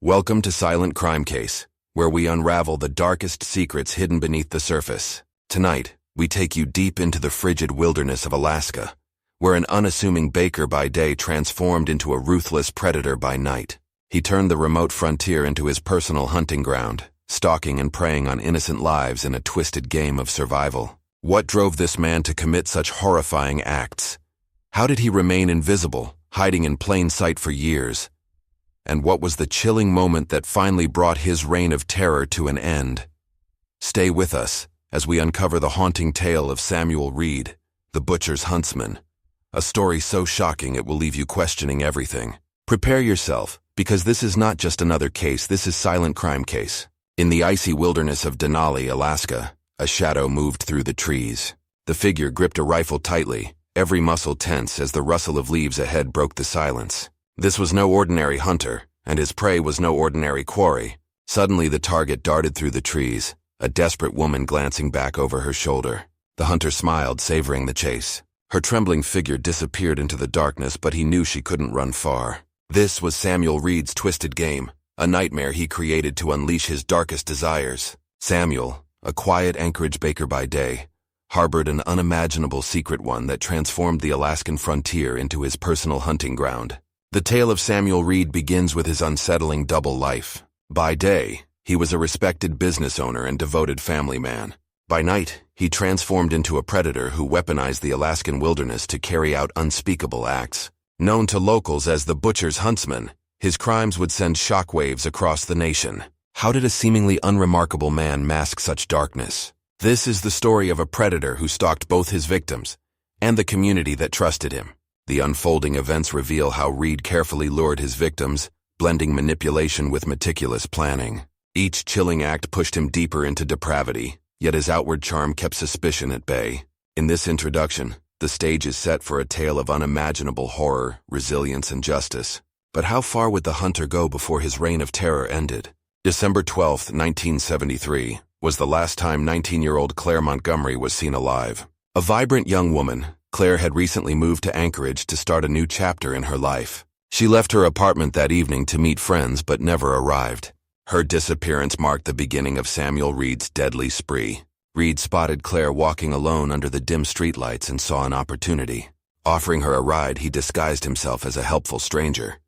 Welcome to Silent Crime Case, where we unravel the darkest secrets hidden beneath the surface. Tonight, we take you deep into the frigid wilderness of Alaska, where an unassuming baker by day transformed into a ruthless predator by night. He turned the remote frontier into his personal hunting ground, stalking and preying on innocent lives in a twisted game of survival. What drove this man to commit such horrifying acts? How did he remain invisible, hiding in plain sight for years? And what was the chilling moment that finally brought his reign of terror to an end? Stay with us as we uncover the haunting tale of Samuel Reed, the butcher's huntsman. A story so shocking it will leave you questioning everything. Prepare yourself, because this is not just another case, this is Silent Crime Case. In the icy wilderness of Denali, Alaska, a shadow moved through the trees. The figure gripped a rifle tightly, every muscle tense as the rustle of leaves ahead broke the silence. This was no ordinary hunter, and his prey was no ordinary quarry. Suddenly the target darted through the trees, a desperate woman glancing back over her shoulder. The hunter smiled, savoring the chase. Her trembling figure disappeared into the darkness, but he knew she couldn't run far. This was Samuel Reed's twisted game, a nightmare he created to unleash his darkest desires. Samuel, a quiet Anchorage baker by day, harbored an unimaginable secret, one that transformed the Alaskan frontier into his personal hunting ground. The tale of Samuel Reed begins with his unsettling double life. By day, he was a respected business owner and devoted family man. By night, he transformed into a predator who weaponized the Alaskan wilderness to carry out unspeakable acts. Known to locals as the butcher's huntsman, his crimes would send shockwaves across the nation. How did a seemingly unremarkable man mask such darkness? This is the story of a predator who stalked both his victims and the community that trusted him. The unfolding events reveal how Reed carefully lured his victims, blending manipulation with meticulous planning. Each chilling act pushed him deeper into depravity, yet his outward charm kept suspicion at bay. In this introduction, the stage is set for a tale of unimaginable horror, resilience, and justice. But how far would the hunter go before his reign of terror ended? December 12, 1973, was the last time 19-year-old Claire Montgomery was seen alive. A vibrant young woman, Claire had recently moved to Anchorage to start a new chapter in her life. She left her apartment that evening to meet friends but never arrived. Her disappearance marked the beginning of Samuel Reed's deadly spree. Reed spotted Claire walking alone under the dim streetlights and saw an opportunity. Offering her a ride, he disguised himself as a helpful stranger.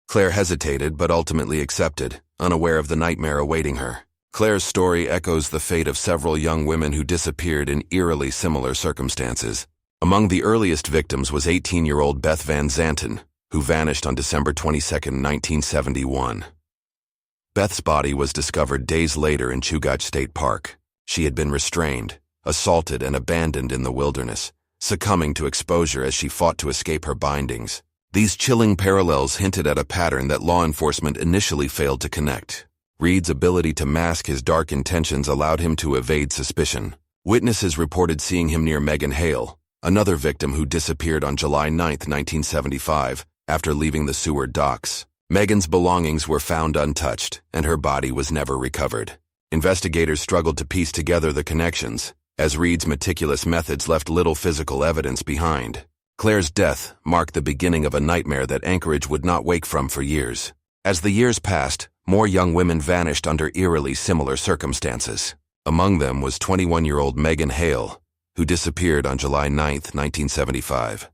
Claire hesitated but ultimately accepted, unaware of the nightmare awaiting her. Claire's story echoes the fate of several young women who disappeared in eerily similar circumstances. Among the earliest victims was 18-year-old Beth Van Zanten, who vanished on December 22, 1971. Beth's body was discovered days later in Chugach State Park. She had been restrained, assaulted, and abandoned in the wilderness, succumbing to exposure as she fought to escape her bindings. These chilling parallels hinted at a pattern that law enforcement initially failed to connect. Reed's ability to mask his dark intentions allowed him to evade suspicion. Witnesses reported seeing him near Megan Hale, another victim who disappeared on July 9, 1975, after leaving the Seward docks. Megan's belongings were found untouched, and her body was never recovered. Investigators struggled to piece together the connections, as Reed's meticulous methods left little physical evidence behind. Claire's death marked the beginning of a nightmare that Anchorage would not wake from for years. As the years passed, more young women vanished under eerily similar circumstances. Among them was 21-year-old Megan Hale, who disappeared on July 9, 1975.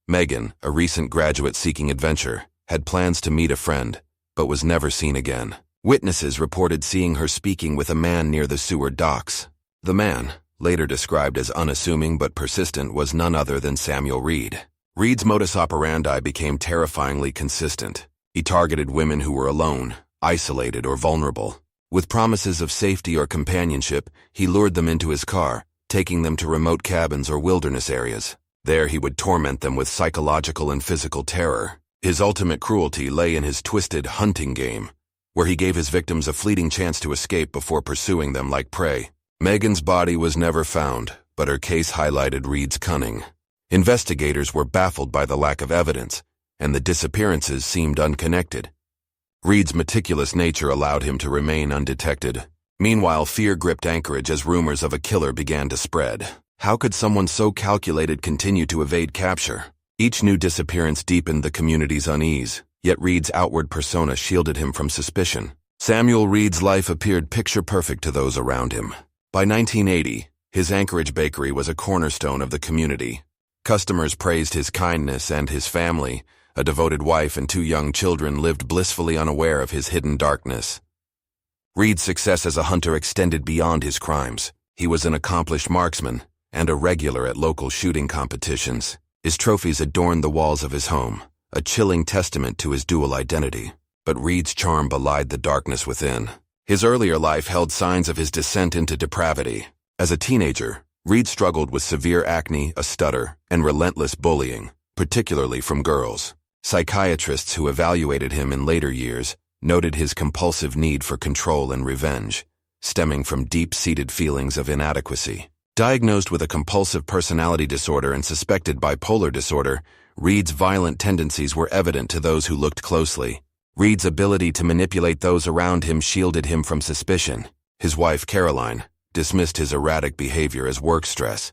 Megan, a recent graduate seeking adventure, had plans to meet a friend, but was never seen again. Witnesses reported seeing her speaking with a man near the Seward docks. The man, later described as unassuming but persistent, was none other than Samuel Reed. Reed's modus operandi became terrifyingly consistent. He targeted women who were alone, isolated, or vulnerable. With promises of safety or companionship, he lured them into his car, taking them to remote cabins or wilderness areas. There he would torment them with psychological and physical terror. His ultimate cruelty lay in his twisted hunting game, where he gave his victims a fleeting chance to escape before pursuing them like prey. Megan's body was never found, but her case highlighted Reed's cunning. Investigators were baffled by the lack of evidence, and the disappearances seemed unconnected. Reed's meticulous nature allowed him to remain undetected. Meanwhile, fear gripped Anchorage as rumors of a killer began to spread. How could someone so calculated continue to evade capture? Each new disappearance deepened the community's unease, yet Reed's outward persona shielded him from suspicion. Samuel Reed's life appeared picture-perfect to those around him. By 1980, his Anchorage bakery was a cornerstone of the community. Customers praised his kindness, and his family, a devoted wife and 2 young children, lived blissfully unaware of his hidden darkness. Reed's success as a hunter extended beyond his crimes. He was an accomplished marksman and a regular at local shooting competitions. His trophies adorned the walls of his home, a chilling testament to his dual identity. But Reed's charm belied the darkness within. His earlier life held signs of his descent into depravity. As a teenager, Reed struggled with severe acne, a stutter, and relentless bullying, particularly from girls. Psychiatrists who evaluated him in later years noted his compulsive need for control and revenge, stemming from deep-seated feelings of inadequacy. Diagnosed with a compulsive personality disorder and suspected bipolar disorder, Reed's violent tendencies were evident to those who looked closely. Reed's ability to manipulate those around him shielded him from suspicion. His wife, Caroline, dismissed his erratic behavior as work stress,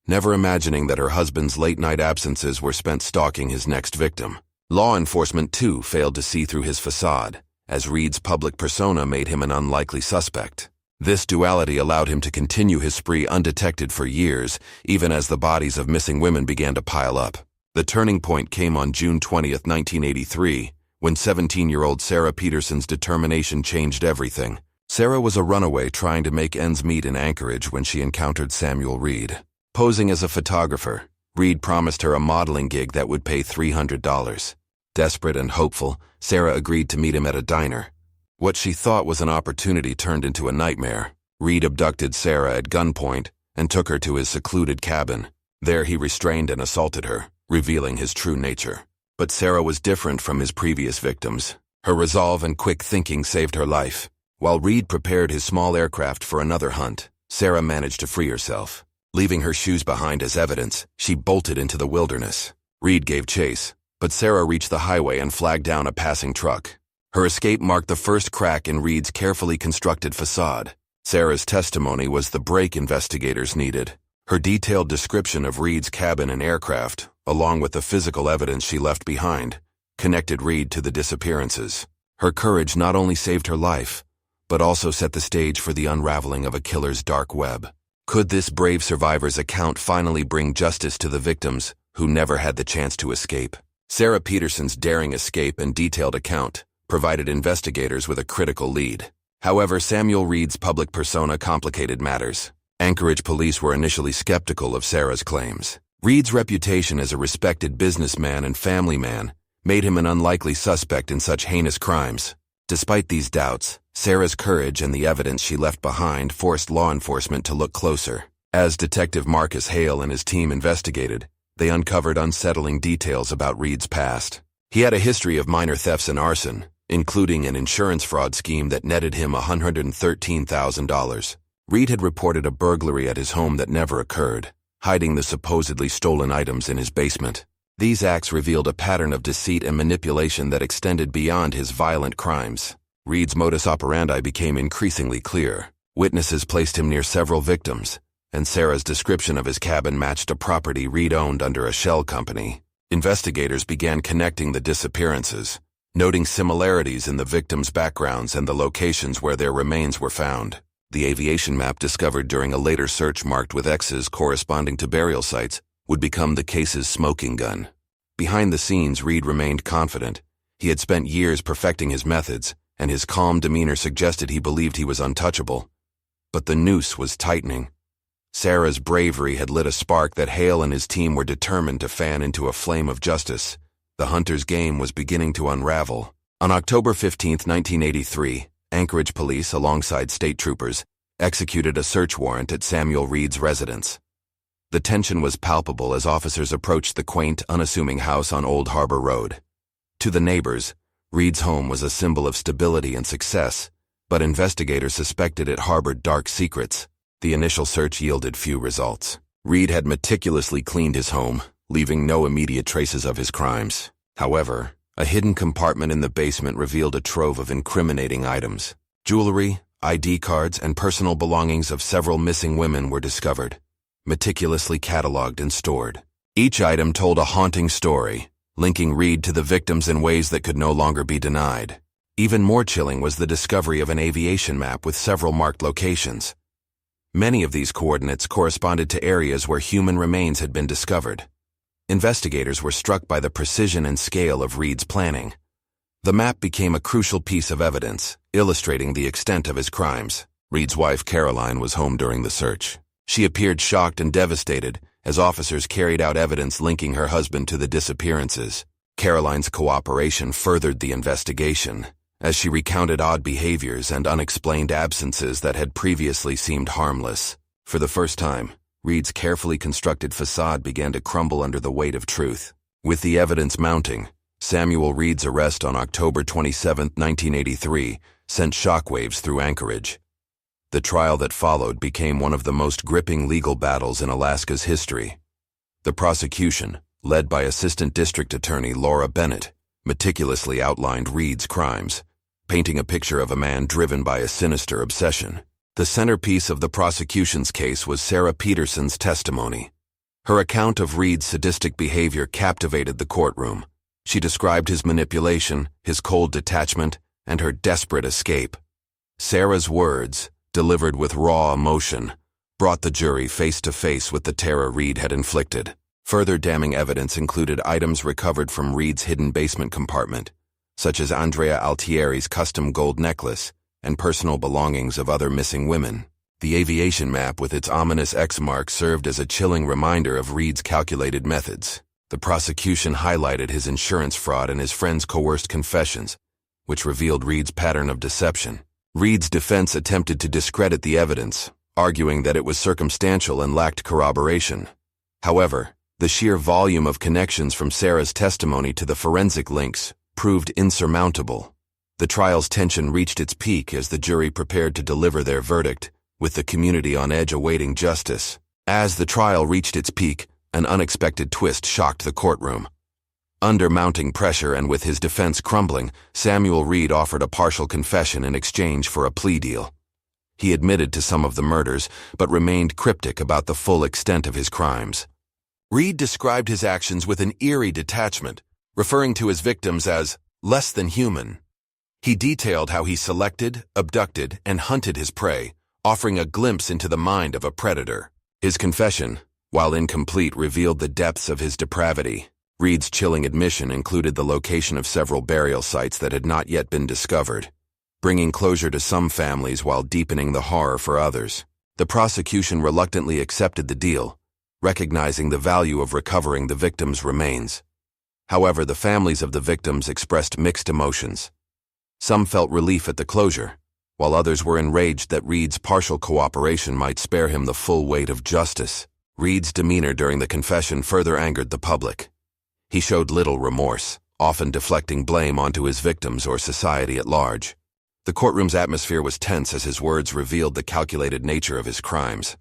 never imagining that her husband's late-night absences were spent stalking his next victim. Law enforcement, too, failed to see through his facade, as Reed's public persona made him an unlikely suspect. This duality allowed him to continue his spree undetected for years, even as the bodies of missing women began to pile up. The turning point came on June 20, 1983, when 17-year-old Sarah Peterson's determination changed everything. Sarah was a runaway trying to make ends meet in Anchorage when she encountered Samuel Reed. Posing as a photographer, Reed promised her a modeling gig that would pay $300. Desperate and hopeful, Sarah agreed to meet him at a diner. What she thought was an opportunity turned into a nightmare. Reed abducted Sarah at gunpoint and took her to his secluded cabin. There he restrained and assaulted her, revealing his true nature. But Sarah was different from his previous victims. Her resolve and quick thinking saved her life. While Reed prepared his small aircraft for another hunt, Sarah managed to free herself. Leaving her shoes behind as evidence, she bolted into the wilderness. Reed gave chase, but Sarah reached the highway and flagged down a passing truck. Her escape marked the first crack in Reed's carefully constructed facade. Sarah's testimony was the break investigators needed. Her detailed description of Reed's cabin and aircraft, along with the physical evidence she left behind, connected Reed to the disappearances. Her courage not only saved her life, but also set the stage for the unraveling of a killer's dark web. Could this brave survivor's account finally bring justice to the victims who never had the chance to escape? Sarah Peterson's daring escape and detailed account provided investigators with a critical lead. However, Samuel Reed's public persona complicated matters. Anchorage police were initially skeptical of Sarah's claims. Reed's reputation as a respected businessman and family man made him an unlikely suspect in such heinous crimes. Despite these doubts, Sarah's courage and the evidence she left behind forced law enforcement to look closer. As Detective Marcus Hale and his team investigated, they uncovered unsettling details about Reed's past. He had a history of minor thefts and arson, including an insurance fraud scheme that netted him $113,000. Reed had reported a burglary at his home that never occurred, hiding the supposedly stolen items in his basement. These acts revealed a pattern of deceit and manipulation that extended beyond his violent crimes. Reed's modus operandi became increasingly clear. Witnesses placed him near several victims, and Sarah's description of his cabin matched a property Reed owned under a shell company. Investigators began connecting the disappearances, noting similarities in the victims' backgrounds and the locations where their remains were found. The aviation map discovered during a later search marked with X's corresponding to burial sites would become the case's smoking gun. Behind the scenes, Reed remained confident. He had spent years perfecting his methods, and his calm demeanor suggested he believed he was untouchable. But the noose was tightening. Sarah's bravery had lit a spark that Hale and his team were determined to fan into a flame of justice. The hunter's game was beginning to unravel. On October 15, 1983, Anchorage police, alongside state troopers, executed a search warrant at Samuel Reed's residence. The tension was palpable as officers approached the quaint, unassuming house on Old Harbor Road. To the neighbors, Reed's home was a symbol of stability and success, but investigators suspected it harbored dark secrets. The initial search yielded few results. Reed had meticulously cleaned his home, leaving no immediate traces of his crimes. However, a hidden compartment in the basement revealed a trove of incriminating items. Jewelry, ID cards, and personal belongings of several missing women were discovered, meticulously cataloged and stored. Each item told a haunting story, linking Reed to the victims in ways that could no longer be denied. Even more chilling was the discovery of an aviation map with several marked locations. Many of these coordinates corresponded to areas where human remains had been discovered. Investigators were struck by the precision and scale of Reed's planning. The map became a crucial piece of evidence, illustrating the extent of his crimes. Reed's wife, Caroline, was home during the search. She appeared shocked and devastated as officers carried out evidence linking her husband to the disappearances. Caroline's cooperation furthered the investigation, as she recounted odd behaviors and unexplained absences that had previously seemed harmless. For the first time, Reed's carefully constructed facade began to crumble under the weight of truth. With the evidence mounting, Samuel Reed's arrest on October 27, 1983, sent shockwaves through Anchorage. The trial that followed became one of the most gripping legal battles in Alaska's history. The prosecution, led by Assistant District Attorney Laura Bennett, meticulously outlined Reed's crimes, painting a picture of a man driven by a sinister obsession. The centerpiece of the prosecution's case was Sarah Peterson's testimony. Her account of Reed's sadistic behavior captivated the courtroom. She described his manipulation, his cold detachment, and her desperate escape. Sarah's words, delivered with raw emotion, brought the jury face to face with the terror Reed had inflicted. Further damning evidence included items recovered from Reed's hidden basement compartment, such as Andrea Altieri's custom gold necklace and personal belongings of other missing women. The aviation map with its ominous X mark served as a chilling reminder of Reed's calculated methods. The prosecution highlighted his insurance fraud and his friend's coerced confessions, which revealed Reed's pattern of deception. Reed's defense attempted to discredit the evidence, arguing that it was circumstantial and lacked corroboration. However, the sheer volume of connections from Sarah's testimony to the forensic links proved insurmountable. The trial's tension reached its peak as the jury prepared to deliver their verdict, with the community on edge awaiting justice. As the trial reached its peak, an unexpected twist shocked the courtroom. Under mounting pressure and with his defense crumbling, Samuel Reed offered a partial confession in exchange for a plea deal. He admitted to some of the murders, but remained cryptic about the full extent of his crimes. Reed described his actions with an eerie detachment, referring to his victims as less than human. He detailed how he selected, abducted, and hunted his prey, offering a glimpse into the mind of a predator. His confession, while incomplete, revealed the depths of his depravity. Reed's chilling admission included the location of several burial sites that had not yet been discovered, bringing closure to some families while deepening the horror for others. The prosecution reluctantly accepted the deal, recognizing the value of recovering the victims' remains. However, the families of the victims expressed mixed emotions. Some felt relief at the closure, while others were enraged that Reed's partial cooperation might spare him the full weight of justice. Reed's demeanor during the confession further angered the public. He showed little remorse, often deflecting blame onto his victims or society at large. The courtroom's atmosphere was tense as his words revealed the calculated nature of his crimes.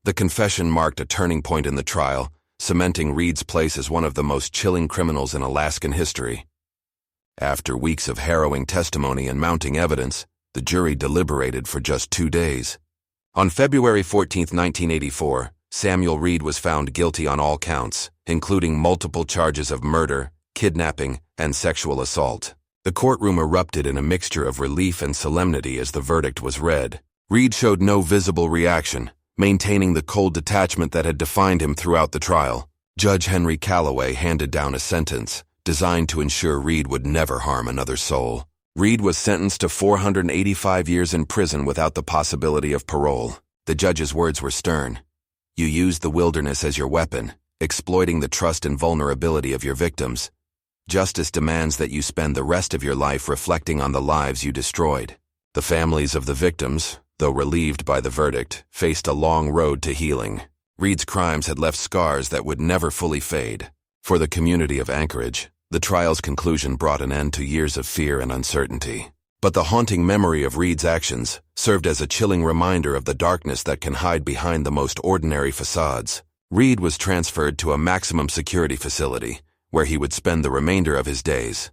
The confession marked a turning point in the trial, cementing Reed's place as one of the most chilling criminals in Alaskan history. After weeks of harrowing testimony and mounting evidence, the jury deliberated for just 2 days. On February 14, 1984, Samuel Reed was found guilty on all counts, including multiple charges of murder, kidnapping, and sexual assault. The courtroom erupted in a mixture of relief and solemnity as the verdict was read. Reed showed no visible reaction, maintaining the cold detachment that had defined him throughout the trial. Judge Henry Calloway handed down a sentence designed to ensure Reed would never harm another soul. Reed was sentenced to 485 years in prison without the possibility of parole. The judge's words were stern. You used the wilderness as your weapon, exploiting the trust and vulnerability of your victims. Justice demands that you spend the rest of your life reflecting on the lives you destroyed. The families of the victims, though relieved by the verdict, faced a long road to healing. Reed's crimes had left scars that would never fully fade. For the community of Anchorage, the trial's conclusion brought an end to years of fear and uncertainty. But the haunting memory of Reed's actions served as a chilling reminder of the darkness that can hide behind the most ordinary facades. Reed was transferred to a maximum security facility, where he would spend the remainder of his days.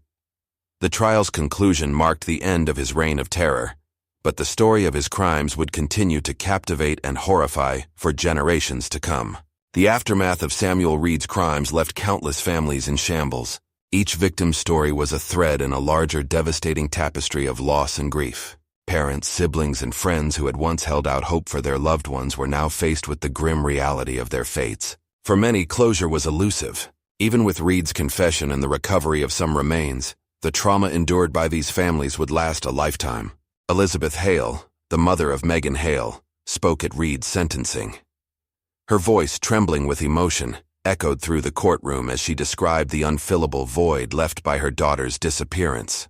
The trial's conclusion marked the end of his reign of terror, but the story of his crimes would continue to captivate and horrify for generations to come. The aftermath of Samuel Reed's crimes left countless families in shambles. Each victim's story was a thread in a larger, devastating tapestry of loss and grief. Parents, siblings, and friends who had once held out hope for their loved ones were now faced with the grim reality of their fates. For many, closure was elusive. Even with Reed's confession and the recovery of some remains, the trauma endured by these families would last a lifetime. Elizabeth Hale, the mother of Megan Hale, spoke at Reed's sentencing. Her voice, trembling with emotion, echoed through the courtroom as she described the unfillable void left by her daughter's disappearance.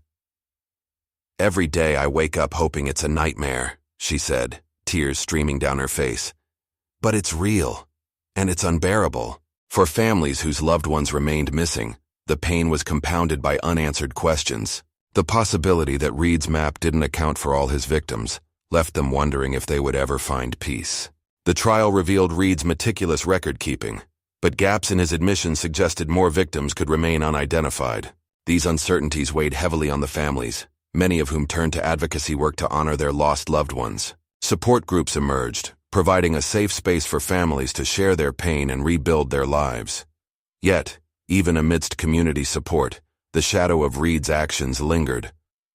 "Every day I wake up hoping it's a nightmare," she said, tears streaming down her face. "But it's real, and it's unbearable." For families whose loved ones remained missing, the pain was compounded by unanswered questions. The possibility that Reed's map didn't account for all his victims left them wondering if they would ever find peace. The trial revealed Reed's meticulous record-keeping, but gaps in his admission suggested more victims could remain unidentified. These uncertainties weighed heavily on the families, many of whom turned to advocacy work to honor their lost loved ones. Support groups emerged, providing a safe space for families to share their pain and rebuild their lives. Yet, even amidst community support, the shadow of Reed's actions lingered,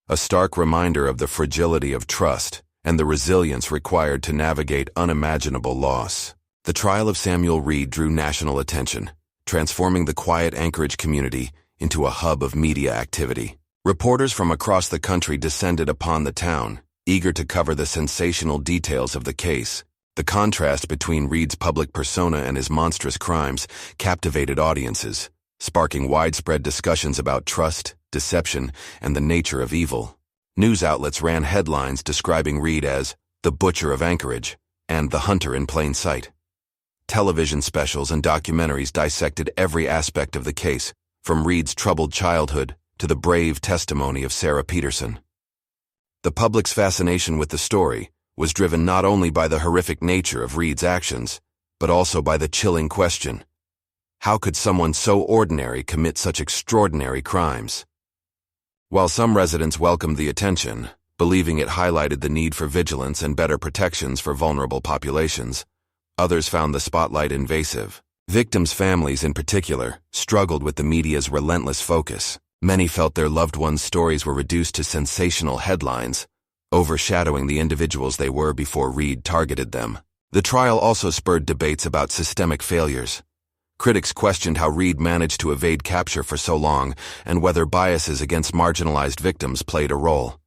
a stark reminder of the fragility of trust and the resilience required to navigate unimaginable loss. The trial of Samuel Reed drew national attention, transforming the quiet Anchorage community into a hub of media activity. Reporters from across the country descended upon the town, eager to cover the sensational details of the case. The contrast between Reed's public persona and his monstrous crimes captivated audiences, sparking widespread discussions about trust, deception, and the nature of evil. News outlets ran headlines describing Reed as the Butcher of Anchorage and the Hunter in Plain Sight. Television specials and documentaries dissected every aspect of the case, from Reed's troubled childhood to the brave testimony of Sarah Peterson. The public's fascination with the story was driven not only by the horrific nature of Reed's actions, but also by the chilling question: how could someone so ordinary commit such extraordinary crimes? While some residents welcomed the attention, believing it highlighted the need for vigilance and better protections for vulnerable populations, others found the spotlight invasive. Victims' families, in particular, struggled with the media's relentless focus. Many felt their loved ones' stories were reduced to sensational headlines, overshadowing the individuals they were before Reed targeted them. The trial also spurred debates about systemic failures. Critics questioned how Reed managed to evade capture for so long and whether biases against marginalized victims played a role.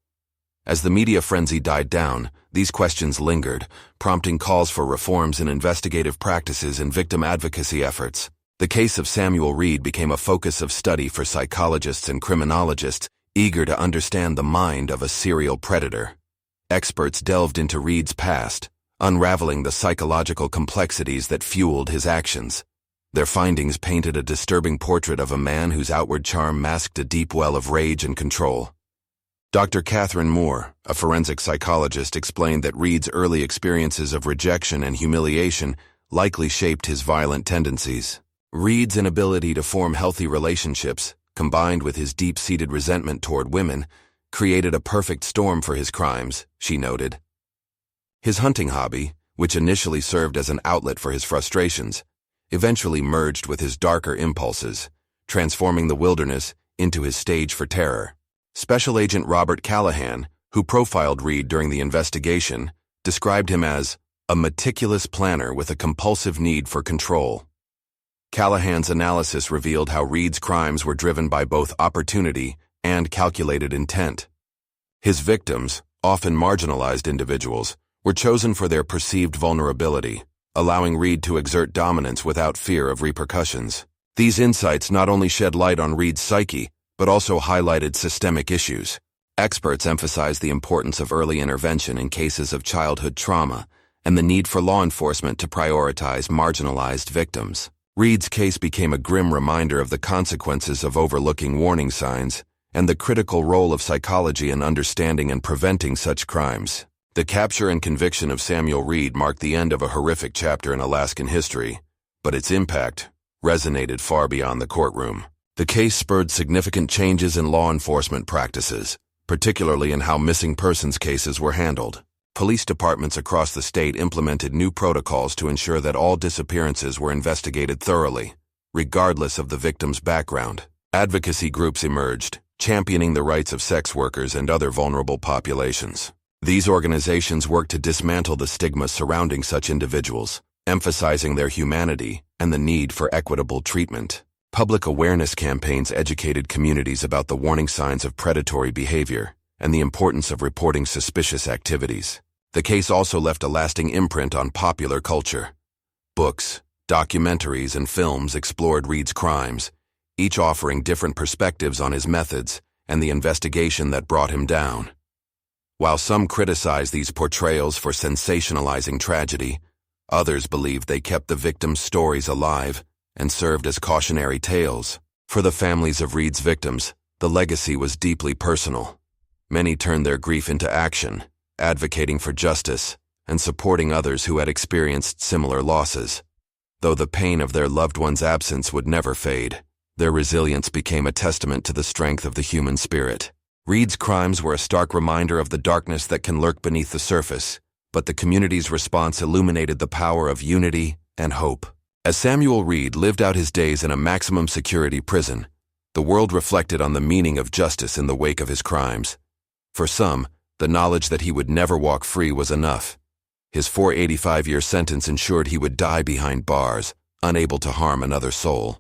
As the media frenzy died down, these questions lingered, prompting calls for reforms in investigative practices and victim advocacy efforts. The case of Samuel Reed became a focus of study for psychologists and criminologists eager to understand the mind of a serial predator. Experts delved into Reed's past, unraveling the psychological complexities that fueled his actions. Their findings painted a disturbing portrait of a man whose outward charm masked a deep well of rage and control. Dr. Catherine Moore, a forensic psychologist, explained that Reed's early experiences of rejection and humiliation likely shaped his violent tendencies. Reed's inability to form healthy relationships, combined with his deep-seated resentment toward women, created a perfect storm for his crimes, she noted. His hunting hobby, which initially served as an outlet for his frustrations, eventually merged with his darker impulses, transforming the wilderness into his stage for terror. Special Agent Robert Callahan, who profiled Reed during the investigation, described him as a meticulous planner with a compulsive need for control. Callahan's analysis revealed how Reed's crimes were driven by both opportunity and calculated intent. His victims, often marginalized individuals, were chosen for their perceived vulnerability, allowing Reed to exert dominance without fear of repercussions. These insights not only shed light on Reed's psyche, but also highlighted systemic issues. Experts emphasized the importance of early intervention in cases of childhood trauma and the need for law enforcement to prioritize marginalized victims. Reed's case became a grim reminder of the consequences of overlooking warning signs and the critical role of psychology in understanding and preventing such crimes. The capture and conviction of Samuel Reed marked the end of a horrific chapter in Alaskan history, but its impact resonated far beyond the courtroom. The case spurred significant changes in law enforcement practices, particularly in how missing persons cases were handled. Police departments across the state implemented new protocols to ensure that all disappearances were investigated thoroughly, regardless of the victim's background. Advocacy groups emerged, championing the rights of sex workers and other vulnerable populations. These organizations worked to dismantle the stigma surrounding such individuals, emphasizing their humanity and the need for equitable treatment. Public awareness campaigns educated communities about the warning signs of predatory behavior and the importance of reporting suspicious activities. The case also left a lasting imprint on popular culture. Books, documentaries, and films explored Reed's crimes, each offering different perspectives on his methods and the investigation that brought him down. While some criticized these portrayals for sensationalizing tragedy, others believed they kept the victims' stories alive and served as cautionary tales. For the families of Reed's victims, the legacy was deeply personal. Many turned their grief into action, advocating for justice and supporting others who had experienced similar losses. Though the pain of their loved one's absence would never fade, their resilience became a testament to the strength of the human spirit. Reed's crimes were a stark reminder of the darkness that can lurk beneath the surface, but the community's response illuminated the power of unity and hope. As Samuel Reed lived out his days in a maximum security prison, the world reflected on the meaning of justice in the wake of his crimes. For some, the knowledge that he would never walk free was enough. His 485-year sentence ensured he would die behind bars, unable to harm another soul.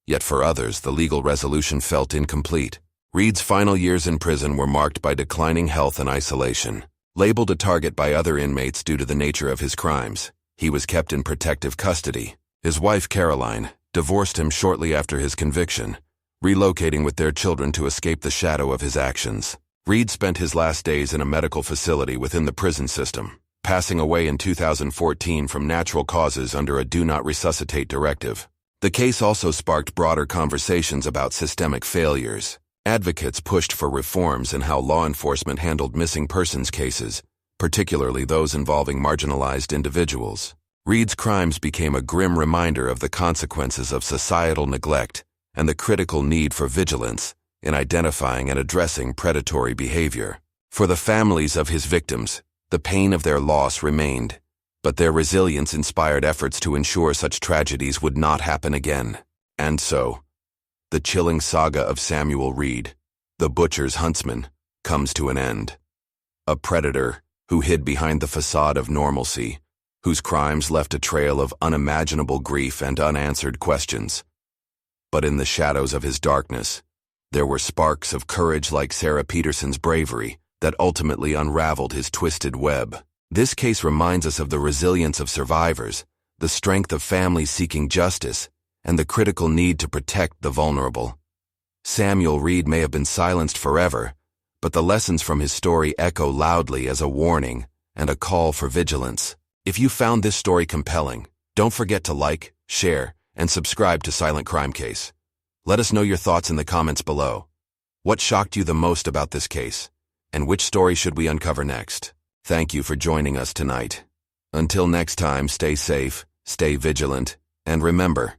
Yet for others, the legal resolution felt incomplete. Reed's final years in prison were marked by declining health and isolation. Labeled a target by other inmates due to the nature of his crimes, he was kept in protective custody. His wife, Caroline, divorced him shortly after his conviction, relocating with their children to escape the shadow of his actions. Reed spent his last days in a medical facility within the prison system, passing away in 2014 from natural causes under a do not resuscitate directive. The case also sparked broader conversations about systemic failures. Advocates pushed for reforms in how law enforcement handled missing persons cases, particularly those involving marginalized individuals. Reed's crimes became a grim reminder of the consequences of societal neglect and the critical need for vigilance in identifying and addressing predatory behavior. For the families of his victims, the pain of their loss remained, but their resilience inspired efforts to ensure such tragedies would not happen again. And so, the chilling saga of Samuel Reed, the butcher's Huntsman, comes to an end. A predator who hid behind the facade of normalcy, whose crimes left a trail of unimaginable grief and unanswered questions. But in the shadows of his darkness, there were sparks of courage like Sarah Peterson's bravery that ultimately unraveled his twisted web. This case reminds us of the resilience of survivors, the strength of families seeking justice, and the critical need to protect the vulnerable. Samuel Reed may have been silenced forever, but the lessons from his story echo loudly as a warning and a call for vigilance. If you found this story compelling, don't forget to like, share, and subscribe to Silent Crime Case. Let us know your thoughts in the comments below. What shocked you the most about this case? And which story should we uncover next? Thank you for joining us tonight. Until next time, stay safe, stay vigilant, and remember,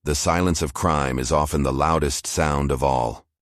the silence of crime is often the loudest sound of all.